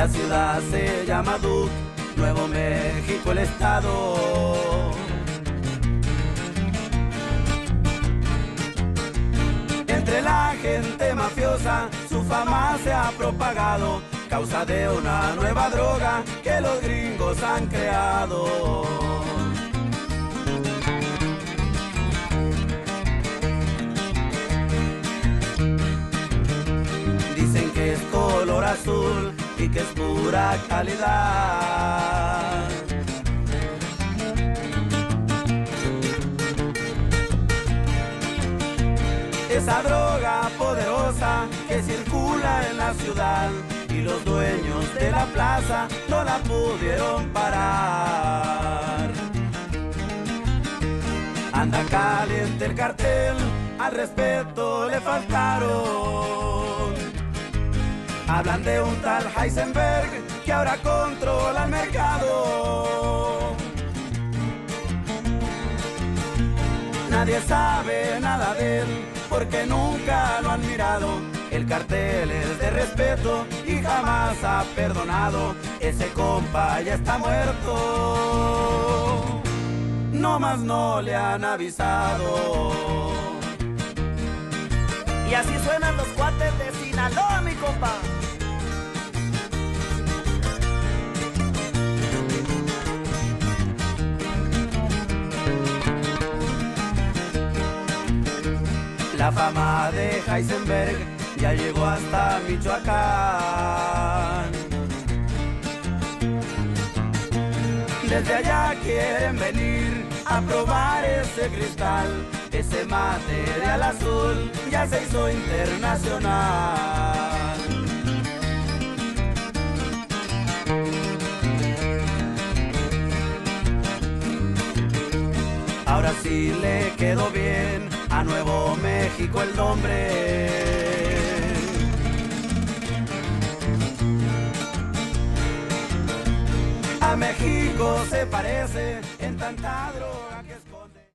La ciudad se llama Duke, Nuevo México el estado. Entre la gente mafiosa su fama se ha propagado, causa de una nueva droga que los gringos han creado. Dicen que es color azul y que es pura calidad. Esa droga poderosa que circula en la ciudad y los dueños de la plaza no la pudieron parar. Anda caliente el cartel, al respeto le faltaron. Hablan de un tal Heisenberg que ahora controla el mercado. Nadie sabe nada de él porque nunca lo han mirado. El cartel es de respeto y jamás ha perdonado. Ese compa ya está muerto, no más no le han avisado. Y así suenan los cuates de Sinaloa, mi compa. La fama de Heisenberg ya llegó hasta Michoacán. Desde allá quieren venir a probar ese cristal. Ese material azul ya se hizo internacional. Ahora sí le quedó bien a Nuevo México el nombre. A México se parece en tanta droga.